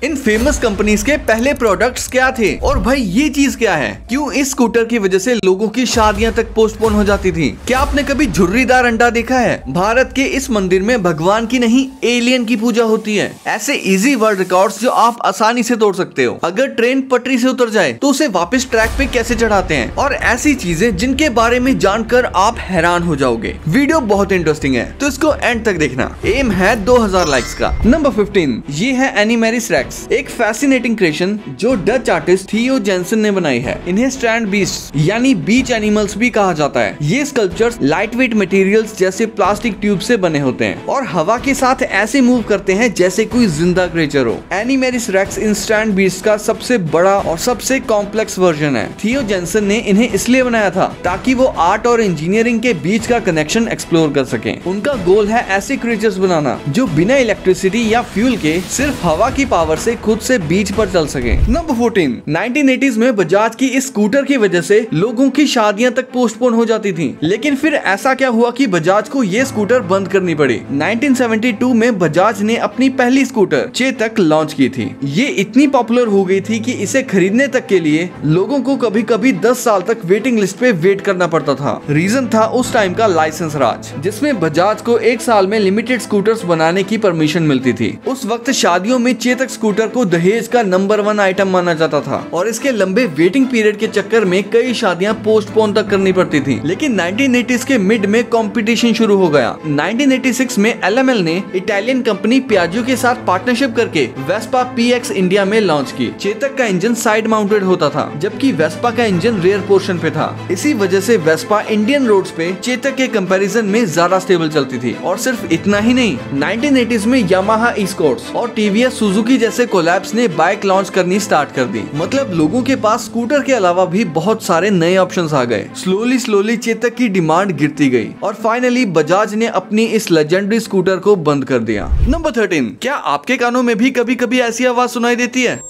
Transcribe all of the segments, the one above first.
इन famous companies के पहले products क्या थे और भाई ये चीज क्या है, क्यों इस स्कूटर की वजह से लोगों की शादियां तक पोस्टपोन हो जाती थी। क्या आपने कभी झुर्रीदार अंडा देखा है? भारत के इस मंदिर में भगवान की नहीं एलियन की पूजा होती है। ऐसे इजी वर्ल्ड रिकॉर्ड्स जो आप आसानी से तोड़ सकते हो। अगर ट्रेन पटरी से उतर जाए तो उसे वापस ट्रैक पे कैसे चढ़ाते हैं, और ऐसी चीजें जिनके बारे में जानकर आप हैरान हो जाओगे। वीडियो बहुत इंटरेस्टिंग है तो इसको एंड तक देखना। एम है 2000 लाइक्स का। नंबर 15 ये है एनिमेरिस रेक्स, एक फैसिनेटिंग क्रिएशन जो डच आर्टिस्ट थियो जेंसन ने बनाई है। इन्हें स्ट्रैंड बीस्ट यानी बीच एनिमल्स भी कहा जाता है। ये स्कल्पचर्स लाइट वेट मटेरियल्स जैसे प्लास्टिक ट्यूब से बने होते हैं और हवा के साथ ऐसे मूव करते हैं जैसे कोई जिंदा क्रिएचर हो। एनिमेरिस रेक्स इन स्ट्रैंड बीस्ट का सबसे बड़ा और सबसे कॉम्प्लेक्स वर्जन है। थियो जेंसन ने इन्हें इसलिए बनाया था ताकि वो आर्ट और इंजीनियरिंग के बीच का कनेक्शन एक्सप्लोर कर सकें। उनका गोल है ऐसे क्रिएचर्स बनाना जो बिना इलेक्ट्रिसिटी या फ्यूल के सिर्फ हवा की पावर से खुद से बीच पर चल सके। नंबर 14 1980s में बजाज की इस स्कूटर की वजह से लोगों की शादियां तक पोस्टपोन हो जाती थी। लेकिन फिर ऐसा क्या हुआ कि बजाज को ये स्कूटर बंद करनी पड़ी। 1972 में बजाज ने अपनी पहली स्कूटर चेतक लॉन्च की थी। ये इतनी पॉपुलर हो गई थी कि इसे खरीदने तक के लिए लोगों को कभी कभी 10 साल तक वेटिंग लिस्ट पे वेट करना पड़ता था। रीजन था उस टाइम का लाइसेंस राज, जिसमें बजाज को 1 साल में लिमिटेड स्कूटर्स बनाने की परमिशन मिलती थी। उस वक्त शादियों में चेतक स्कूटर को दहेज का नंबर 1 आइटम माना जाता था और इसके लंबे वेटिंग पीरियड के चक्कर में कई शादियां पोस्टपोन तक करनी पड़ती थी। लेकिन 1980s के मिड में कंपटीशन शुरू हो गया। 1986 में LML ने इटालियन कंपनी पियाजो के साथ पार्टनरशिप करके वेस्पा PX इंडिया में लॉन्च की। चेतक का इंजन साइड माउंटेड होता था जबकि वेस्पा का इंजन रेयर पोर्शन पे था। इसी वजह से वेस्पा इंडियन रोड्स पे चेतक के कंपैरिजन में ज्यादा स्टेबल चलती थी। और सिर्फ इतना ही नहीं, 1980s में यामाहा ई-स्पोर्ट्स और TVS सुजुकी जैसे कोलैब्स ने बाइक लॉन्च करनी स्टार्ट कर दी। मतलब लोगों के पास स्कूटर के अलावा भी बहुत सारे नए ऑप्शंस आ गए। स्लोली चेतक की डिमांड गिरती गई और फाइनली बजाज ने अपनी इस लेजेंडरी स्कूटर को बंद कर दिया। नंबर 13 क्या आपके कानों में भी कभी कभी ऐसी आवाज सुनाई देती है?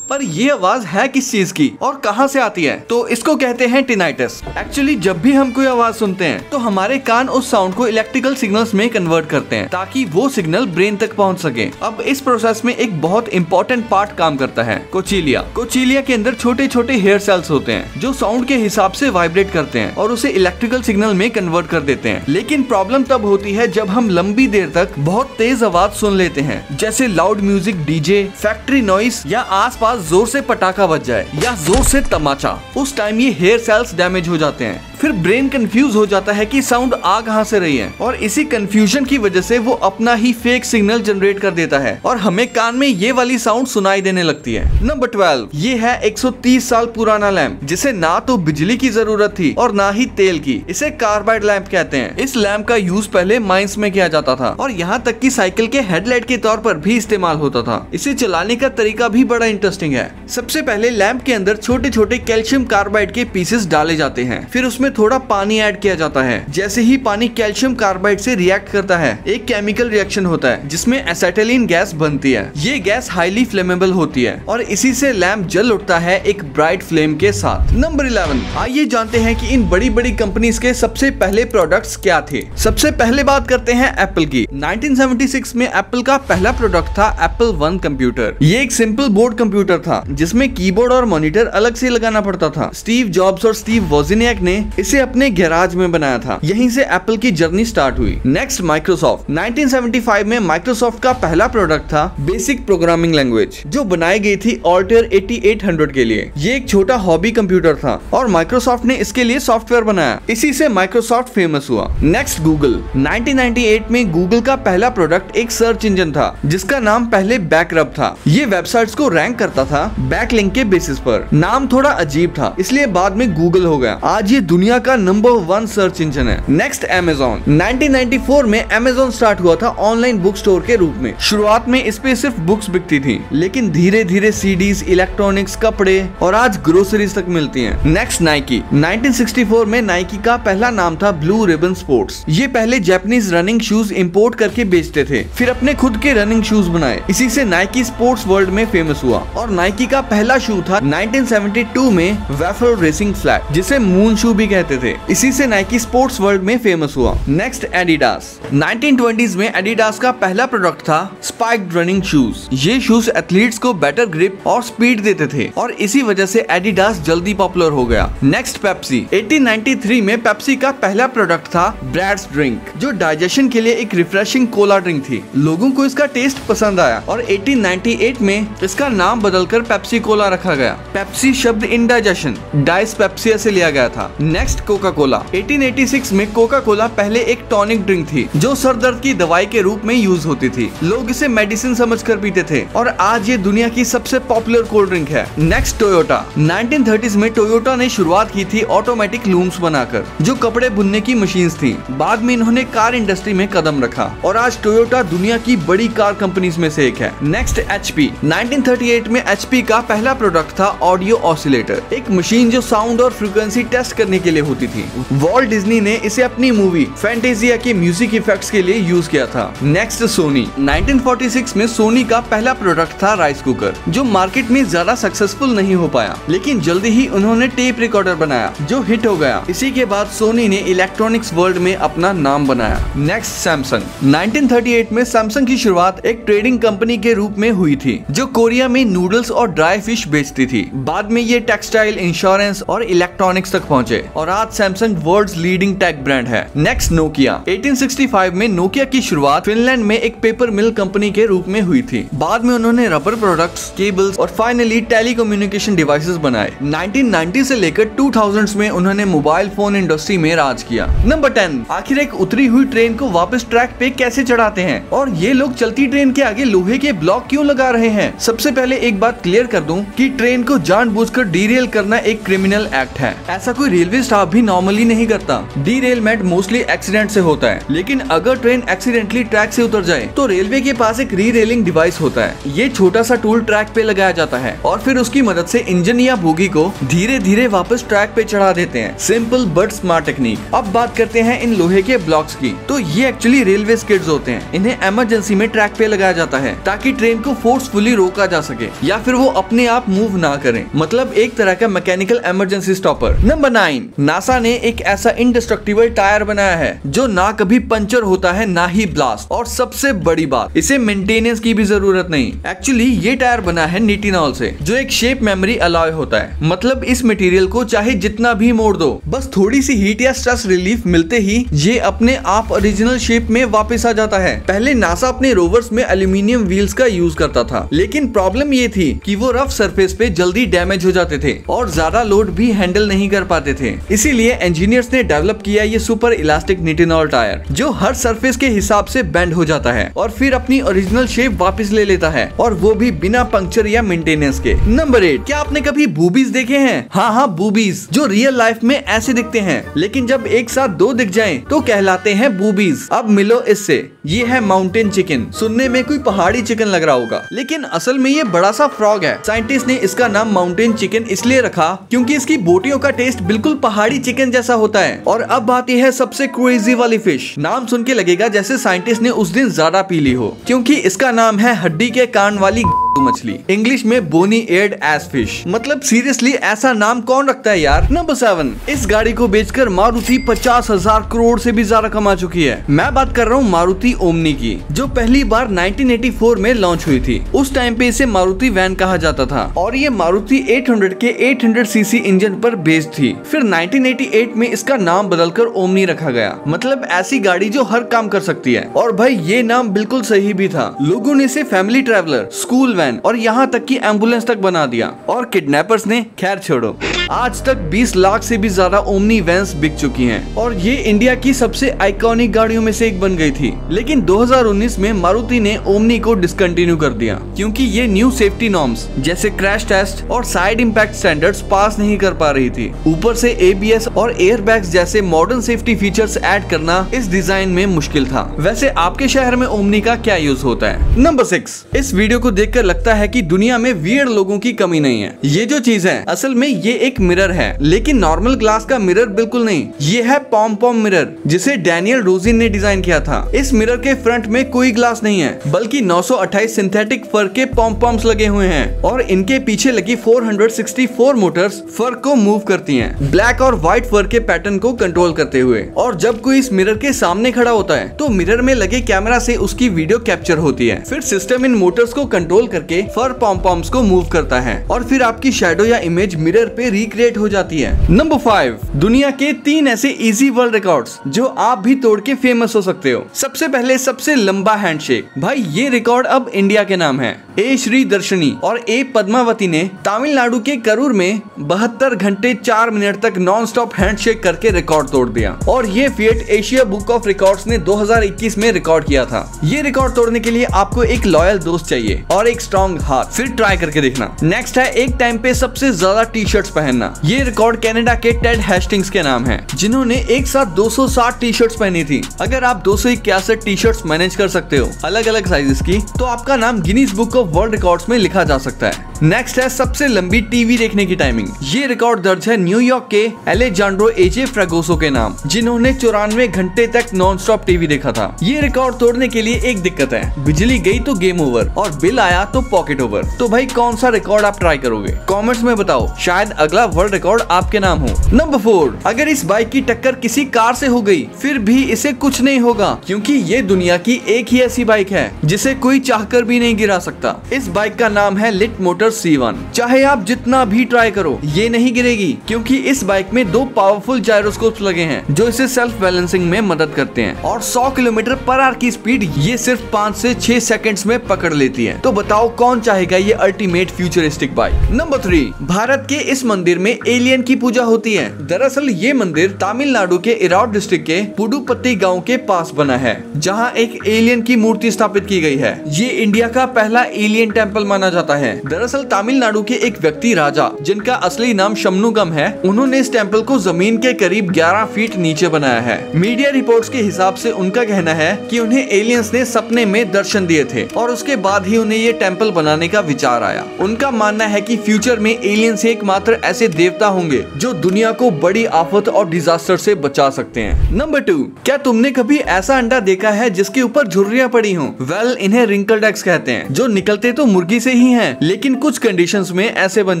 पर ये आवाज है किस चीज की और कहां से आती है? तो इसको कहते हैं टिनाइटस। एक्चुअली जब भी हम कोई आवाज सुनते हैं तो हमारे कान उस साउंड को इलेक्ट्रिकल सिग्नल्स में कन्वर्ट करते हैं ताकि वो सिग्नल ब्रेन तक पहुंच सके। अब इस प्रोसेस में एक बहुत इंपॉर्टेंट पार्ट काम करता है, कोचिलिया। कोचिलिया के अंदर छोटे छोटे हेयर सेल्स होते हैं जो साउंड के हिसाब से वाइब्रेट करते हैं और उसे इलेक्ट्रिकल सिग्नल में कन्वर्ट कर देते हैं। लेकिन प्रॉब्लम तब होती है जब हम लंबी देर तक बहुत तेज आवाज सुन लेते हैं, जैसे loud music, DJ, factory noise या आसपास जोर से पटाखा बज जाए या जोर से तमाचा। उस टाइम ये हेयर सेल्स डैमेज हो जाते हैं। फिर ब्रेन कंफ्यूज हो जाता है कि साउंड आ कहां से रही है और इसी कंफ्यूजन की वजह से वो अपना ही फेक सिग्नल जनरेट कर देता है और हमें कान में ये वाली साउंड सुनाई देने लगती है। नंबर 12 ये है 130 साल पुराना लैंप, जिसे ना तो बिजली की जरूरत थी और ना ही तेल की। इसे कार्बाइड लैंप कहते हैं। इस लैंप का यूज पहले माइंस में किया जाता था और यहाँ तक कि साइकिल के हेडलाइट के तौर पर भी इस्तेमाल होता था। इसे चलाने का तरीका भी बड़ा इंटरेस्टिंग है। सबसे पहले लैंप के अंदर छोटे छोटे कैल्शियम कार्बाइड के पीसेस डाले जाते हैं, फिर उसमें थोड़ा पानी ऐड किया जाता है। जैसे ही पानी कैल्शियम कार्बाइड से रिएक्ट करता है, एक केमिकल रिएक्शन होता है जिसमें एसिटाइलिन गैस बनती है। ये गैस हाईली फ्लेमेबल होती है और इसी से लैंप जल उठता है एक ब्राइट फ्लेम के साथ। नंबर 11 आइए जानते हैं कि इन बड़ी बड़ी कंपनीज के सबसे पहले प्रोडक्ट्स क्या थे। सबसे पहले बात करते हैं एप्पल की। 1976 में एप्पल का पहला प्रोडक्ट था एप्पल वन कंप्यूटर। ये एक सिंपल बोर्ड कंप्यूटर था जिसमें कीबोर्ड और मॉनिटर अलग से लगाना पड़ता था। स्टीव जॉब्स और स्टीव वोजिनियाक ने इसे अपने गैराज में बनाया था। यहीं से एप्पल की जर्नी स्टार्ट हुई। Next Microsoft. 1975 में माइक्रोसॉफ्ट का पहला प्रोडक्ट था बेसिक प्रोग्रामिंग लैंग्वेज, जो बनाई गई थी ऑल्टेयर 8800 के लिए। ये एक छोटा हॉबी कंप्यूटर था और माइक्रोसॉफ्ट ने इसके लिए सॉफ्टवेयर बनाया। इसी से माइक्रोसॉफ्ट फेमस हुआ। Next Google. 1998 में गूगल का पहला प्रोडक्ट एक सर्च इंजन था जिसका नाम पहले बैकरब था। ये वेबसाइट्स को रैंक करता था बैकलिंक के बेसिस पर। नाम थोड़ा अजीब था इसलिए बाद में गूगल हो गया। आज ये दुनिया का नंबर 1 सर्च इंजन है। Next Amazon. 1994 में अमेज़न स्टार्ट हुआ था ऑनलाइन बुक स्टोर के रूप में। शुरुआत में इस पे सिर्फ बुक्स बिकती थी, लेकिन धीरे धीरे सीडीज, इलेक्ट्रॉनिक्स, कपड़े और आज ग्रोसरीज तक मिलती हैं। Next Nike. 1964 में नाइकी का पहला नाम था ब्लू रिबन स्पोर्ट्स। ये पहले जापानीज रनिंग शूज इंपोर्ट करके बेचते थे, फिर अपने खुद के रनिंग शूज बनाए। इसी से नाइकी स्पोर्ट्स वर्ल्ड में फेमस हुआ और नाइकी का पहला शू था 1972 में वेफल रेसिंग फ्लैट, जिसे मून शू भी कहते थे। इसी से नाइकी स्पोर्ट्स वर्ल्ड में फेमस हुआ। Next Adidas. 1920s में एडिडास का पहला प्रोडक्ट था स्पाइक्ड रनिंग शूज। ये शूज एथलीट्स को बेटर ग्रिप और स्पीड देते थे और इसी वजह से एडिडास जल्दी पॉपुलर हो गया। Next Pepsi. 1893 में पेप्सी का पहला प्रोडक्ट था ब्रैड्स ड्रिंक, जो डाइजेशन के लिए एक रिफ्रेशिंग कोला ड्रिंक थी। लोगों को इसका टेस्ट पसंद आया और 1898 में इसका नाम बदलकर पेप्सी कोला रखा गया। पेप्सी शब्द इंडाइजेशन डाइस पेप्सिया से लिया गया था। Next Coca Cola. 1886 में कोका कोला पहले एक टॉनिक ड्रिंक थी जो सर दर्द की दवाई के रूप में यूज होती थी। लोग इसे मेडिसिन समझकर पीते थे और आज ये दुनिया की सबसे पॉपुलर कोल्ड ड्रिंक है। Next Toyota. 1930s में टोयोटा ने शुरुआत की थी ऑटोमेटिक लूम्स बनाकर, जो कपड़े बुनने की मशीन्स थी। बाद में इन्होंने कार इंडस्ट्री में कदम रखा और आज टोयोटा दुनिया की बड़ी कार कंपनीज में से एक है। Next HP. 1938 में एचपी का पहला प्रोडक्ट था ऑडियो ऑसिलेटर, एक मशीन जो साउंड और फ्रीक्वेंसी टेस्ट करने के लिए होती थी। वॉल्ट डिज्नी ने इसे अपनी मूवी फैंटेसिया के म्यूजिक इफेक्ट्स के लिए यूज किया था। नेक्स्ट सोनी। 1946 में सोनी का पहला प्रोडक्ट था राइस कुकर, जो मार्केट में ज्यादा सक्सेसफुल नहीं हो पाया, लेकिन जल्दी ही उन्होंने टेप रिकॉर्डर बनाया जो हिट हो गया। इसी के बाद सोनी ने इलेक्ट्रॉनिक्स वर्ल्ड में अपना नाम बनाया। Next Samsung. 1938 में सैमसंग की शुरुआत एक ट्रेडिंग कंपनी के रूप में हुई थी जो कोरिया में नूडल्स और ड्राई फिश बेचती थी। बाद में ये टेक्सटाइल, इंश्योरेंस और इलेक्ट्रॉनिक्स तक पहुंचे और आज Samsung world's leading tech brand है। Next Nokia. 1865 में नोकिया की शुरुआत फिनलैंड में एक पेपर मिल कंपनी के रूप में हुई थी। बाद में उन्होंने रबर प्रोडक्ट्स, केबल्स और फाइनली टेलीकम्युनिकेशन डिवाइसेस बनाए। 1990 से लेकर 2000s में उन्होंने मोबाइल फोन इंडस्ट्री में राज किया। नंबर 10। आखिर एक उतरी हुई ट्रेन को वापस ट्रैक पे कैसे चढ़ाते हैं और ये लोग चलती ट्रेन के आगे लोहे के ब्लॉक क्यों लगा रहे हैं? सबसे पहले एक बात क्लियर कर दूं कि ट्रेन को जानबूझकर डीरेल करना एक क्रिमिनल एक्ट है। ऐसा कोई रेलवे स्टाफ भी नॉर्मली नहीं करता। डीरेलमेंट मोस्टली एक्सीडेंट से होता है, लेकिन अगर ट्रेन एक्सीडेंटली ट्रैक से उतर जाए तो रेलवे के पास एक री रेलिंग डिवाइस होता है। ये छोटा सा टूल ट्रैक पे लगाया जाता है और फिर उसकी मदद से इंजन या बोगी को धीरे धीरे वापस ट्रैक पे चढ़ा देते हैं। Simple but smart technique. अब बात करते हैं इन लोहे के ब्लॉक्स की। तो ये एक्चुअली रेलवे स्किड्स होते हैं। इन्हें इमरजेंसी में ट्रैक पे लगाया जाता है ताकि ट्रेन को फोर्सफुली रोका जा सके या फिर वो अपने आप मूव ना करें। मतलब एक तरह का mechanical emergency stopper. Number 9। NASA ने एक ऐसा इंडिस्ट्रक्टिबल टायर बनाया है जो ना कभी पंचर होता है ना ही ब्लास्ट, और सबसे बड़ी बात, इसे मेंटेनेंस की भी जरूरत नहीं। एक्चुअली ये टायर बना है निटिनॉल से, जो एक शेप मेमोरी अलॉय होता है। मतलब इस मटेरियल को चाहे जितना भी मोड़ दो, बस थोड़ी सी हीट या स्ट्रेस रिलीफ मिलते ही ये अपने आप ओरिजिनल शेप में वापस आ जाता है। पहले नासा अपने रोवर्स में एल्यूमिनियम व्हील्स का यूज करता था, लेकिन प्रॉब्लम ये थी कि वो रफ सरफेस पे जल्दी डैमेज हो जाते थे और ज्यादा लोड भी हैंडल नहीं कर पाते थे। इसीलिए इंजीनियर्स ने डेवलप किया ये सुपर इलास्टिक निटिनॉल टायर, जो हर सरफेस के हिसाब से बेंड हो जाता है और फिर अपनी ओरिजिनल शेप वापस ले लेता है, और वो भी बिना पंक्चर या मेंटेनेंस के। नंबर 8। क्या आपने कभी बूबीज देखे हैं? हाँ, बूबीज, जो रियल लाइफ में ऐसे दिखते हैं, लेकिन जब एक साथ दो दिख जाएं तो कहलाते हैं बूबीज। अब मिलो इससे। ये है माउंटेन चिकन। सुनने में कोई पहाड़ी चिकन लग रहा होगा, लेकिन असल में ये बड़ा सा फ्रॉग है। साइंटिस्ट ने इसका नाम माउंटेन चिकन इसलिए रखा क्योंकि इसकी बोटियों का टेस्ट बिल्कुल पहाड़ी चिकन जैसा होता है। और अब आती है सबसे क्रेजी वाली फिश। नाम सुन के लगेगा जैसे साइंटिस्ट ने उस दिन ज्यादा पी ली हो, क्योंकि इसका नाम है हड्डी के कान वाली मछली, इंग्लिश में बोनी एयर्ड एस फिश। मतलब सीरियसली ऐसा नाम कौन रखता है यार। नंबर 7। इस गाड़ी को बेचकर मारुति 50,000 करोड़ से भी ज्यादा कमा चुकी है। मैं बात कर रहा हूँ मारुति ओमनी की, जो पहली बार 1984 में लॉन्च हुई थी। उस टाइम पे इसे मारुति वैन कहा जाता था और ये मारुति 800 के 800 सीसी इंजन पर बेस्ड थी। फिर 1988 में इसका नाम बदलकर ओमनी रखा गया। मतलब ऐसी गाड़ी जो हर काम कर सकती है। और भाई ये नाम बिल्कुल सही भी था। लोगों ने इसे फैमिली ट्रैवलर, स्कूल वैन और यहाँ तक कि एम्बुलेंस तक बना दिया। और किडनैपर्स ने खैर छोड़ो, आज तक 20 लाख से भी ज्यादा ओमनी वैन्स बिक चुकी हैं और ये इंडिया की सबसे आइकॉनिक गाड़ियों में से एक बन गई थी। लेकिन 2019 में मारुति ने ओमनी को डिसकंटिन्यू कर दिया क्योंकि ये न्यू सेफ्टी नॉर्म्स जैसे क्रैश टेस्ट और साइड इम्पैक्ट स्टैंडर्ड्स पास नहीं कर पा रही थी। ऊपर से ABS और एयरबैग्स जैसे मॉडर्न सेफ्टी फीचर्स ऐड करना इस डिजाइन में मुश्किल था। वैसे आपके शहर में ओमनी का क्या यूज होता है? नंबर 6। इस वीडियो को देखकर लगता है कि दुनिया में वियर्ड लोगों की कमी नहीं है। ये जो चीज है असल में ये एक एक मिरर है, लेकिन नॉर्मल ग्लास का मिरर बिल्कुल नहीं। ये है पॉम पॉम मिरर, जिसे डैनियल रोजिन ने डिजाइन किया था। इस मिरर के फ्रंट में कोई ग्लास नहीं है, बल्कि 928 सिंथेटिक फर के पॉम पॉम्स लगे हुए हैं और इनके पीछे लगी 464 मोटर्स फर को मूव करती हैं, ब्लैक और व्हाइट फर के पैटर्न को कंट्रोल करते हुए। और जब कोई इस मिरर के सामने खड़ा होता है तो मिरर में लगे कैमरा से उसकी वीडियो कैप्चर होती है। फिर सिस्टम इन मोटर्स को कंट्रोल करके फर पॉम पॉम्स को मूव करता है और फिर आपकी शैडो या इमेज मिरर पे रिक्रिएट हो जाती है। नंबर 5, दुनिया के 3 ऐसे इजी वर्ल्ड रिकॉर्ड्स जो आप भी तोड़ के फेमस हो सकते हो। सबसे पहले सबसे लंबा हैंडशेक। भाई ये रिकॉर्ड अब इंडिया के नाम है। ए श्री दर्शनी और ए पद्मावती ने तमिलनाडु के करूर में 72 घंटे 4 मिनट तक नॉन स्टॉप हैंडशेक करके रिकॉर्ड तोड़ दिया और ये feet Asia book of records ने 2021 में रिकॉर्ड किया था। ये रिकॉर्ड तोड़ने के लिए आपको एक लॉयल दोस्त चाहिए और एक स्ट्रॉन्ग हाथ। फिर ट्राई करके देखना। नेक्स्ट है एक टाइम पे सबसे ज्यादा टी शर्ट्स पहनना। ये रिकॉर्ड कनाडा के टेड हेस्टिंग्स के नाम है, जिन्होंने एक साथ 260 टी शर्ट्स पहनी थी। अगर आप 261 टी शर्ट्स मैनेज कर सकते हो अलग अलग साइजेस की, तो आपका नाम Guinness book of world records में लिखा जा सकता है। नेक्स्ट है सबसे लंबी टीवी देखने की टाइमिंग। ये रिकॉर्ड दर्ज है न्यूयॉर्क के एलेजांड्रो एजे फ्रागोसो के नाम, जिन्होंने 94 घंटे तक नॉन स्टॉप टीवी देखा था। ये रिकॉर्ड तोड़ने के लिए एक दिक्कत है, बिजली गई तो गेम ओवर और बिल आया तो पॉकेट ओवर। तो भाई कौन सा रिकॉर्ड आप ट्राई करोगे? कमेंट्स में बताओ, शायद अगला वर्ल्ड रिकॉर्ड आपके नाम हो। नंबर 4, अगर इस बाइक की टक्कर किसी कार से हो गई फिर भी इसे कुछ नहीं होगा, क्योंकि ये दुनिया की एक ही ऐसी बाइक है जिसे कोई चाहकर भी नहीं गिरा सकता। इस बाइक का नाम है लिट मोटर C1। चाहे आप जितना भी ट्राई करो ये नहीं गिरेगी, क्योंकि इस बाइक में 2 पावरफुल जायरोस्कोप्स लगे हैं जो इसे सेल्फ बैलेंसिंग में मदद करते हैं और 100 किलोमीटर/आवर की स्पीड ये सिर्फ 5 से 6 सेकंड्स में पकड़ लेती है। तो बताओ कौन चाहेगा ये ultimate futuristic bike? Number 3, Bharat के इस मंदिर में एलियन की पूजा होती है। दरअसल ये मंदिर तमिलनाडु के इराड डिस्ट्रिक्ट के पुडुपत्ती गाँव के पास बना है, जहाँ एक एलियन की मूर्ति स्थापित की गई है। ये इंडिया का पहला एलियन टेम्पल माना जाता है। दरअसल तमिलनाडु के एक व्यक्ति राजा, जिनका असली नाम शमनुगम है, उन्होंने इस टेम्पल को जमीन के करीब 11 फीट नीचे बनाया है। मीडिया रिपोर्ट्स के हिसाब से उनका कहना है कि उन्हें एलियंस ने सपने में दर्शन दिए थे और उसके बाद ही उन्हें ये टेम्पल बनाने का विचार आया। उनका मानना है कि फ्यूचर में एलियंस एकमात्र ऐसे देवता होंगे जो दुनिया को बड़ी आफत और डिजास्टर से बचा सकते हैं। नंबर 2, क्या तुमने कभी ऐसा अंडा देखा है जिसके ऊपर झुर्रियां पड़ी हों? वेल, इन्हें रिंकल्ड एग्स कहते हैं, जो निकलते तो मुर्गी से ही हैं, लेकिन कुछ कंडीशंस में ऐसे बन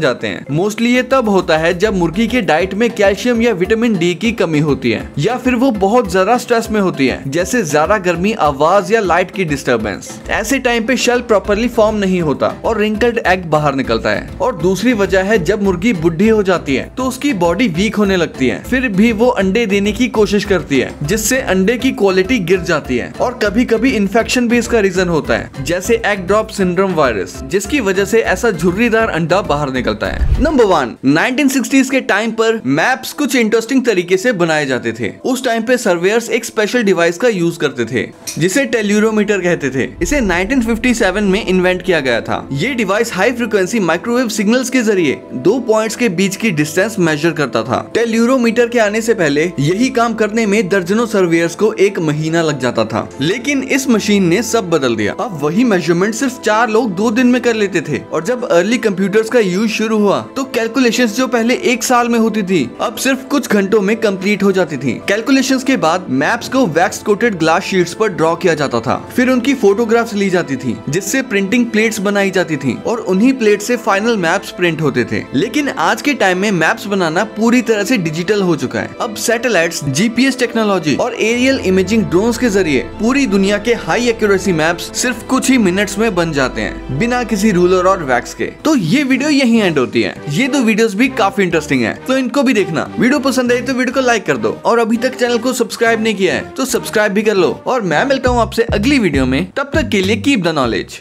जाते हैं। मोस्टली ये तब होता है जब मुर्गी के डाइट में कैल्शियम या विटामिन डी की कमी होती है, या फिर वो बहुत ज्यादा स्ट्रेस में होती है, जैसे ज्यादा गर्मी, आवाज या लाइट की डिस्टर्बेंस। ऐसे टाइम पे शेल प्रॉपर्ली फॉर्म नहीं होता और रिंकल्ड एग बाहर निकलता है। और दूसरी वजह है जब मुर्गी बुढ़ी हो जाती है तो उसकी बॉडी वीक होने लगती है, फिर भी वो अंडे देने की कोशिश करती है, जिससे अंडे की क्वालिटी गिर जाती है। और कभी कभी इन्फेक्शन भी इसका रीजन होता है, जैसे एग ड्रॉप सिंड्रोम वायरस, जिसकी वजह से ऐसा झुर्रीदार अंडा बाहर निकलता है। नंबर 1, 1960s के टाइम पर मैप्स कुछ इंटरेस्टिंग तरीके से बनाए जाते थे। उस टाइम पे सर्वेयर्स एक स्पेशल डिवाइस का यूज करते थे जिसे टेल्यूरोमीटर कहते थे। इसे 1957 में इन्वेंट किया गया था। ये device high frequency microwave signals के जरिए 2 पॉइंट्स के बीच की डिस्टेंस मेजर करता था। टेल्यूरोमीटर के आने से पहले यही काम करने में दर्जनों सर्वेयर्स को 1 महीना लग जाता था, लेकिन इस मशीन ने सब बदल दिया। अब वही मेजरमेंट सिर्फ 4 लोग 2 दिन में कर लेते थे। और जब अर्ली कंप्यूटर्स का यूज शुरू हुआ तो कैलकुलेशंस जो पहले 1 साल में होती थी अब सिर्फ कुछ घंटों में कंप्लीट हो जाती थी। कैलकुलेशंस के बाद मैप्स को वैक्स कोटेड ग्लास शीट्स पर ड्रॉ किया जाता था, फिर उनकी फोटोग्राफ्स ली जाती थी, जिससे प्रिंटिंग प्लेट्स बनाई जाती थी और उन्हीं प्लेट से फाइनल मैप्स प्रिंट होते थे। लेकिन आज के टाइम में मैप्स बनाना पूरी तरह से डिजिटल हो चुका है। अब सैटेलाइट्स, जीपीएस टेक्नोलॉजी और एरियल इमेजिंग ड्रोन्स के जरिए पूरी दुनिया के हाई एक्यूरेसी मैप्स सिर्फ कुछ ही मिनट्स में बन जाते हैं, बिना किसी रूलर और वैक्स के। तो ये वीडियो यहीं एंड होती है। ये 2 वीडियोस भी काफी इंटरेस्टिंग है, तो इनको भी देखना। वीडियो पसंद आई तो वीडियो को लाइक कर दो और अभी तक चैनल को सब्सक्राइब नहीं किया है तो सब्सक्राइब भी कर लो। और मैं मिलता हूँ आपसे अगली वीडियो में, तब तक के लिए कीप द नॉलेज।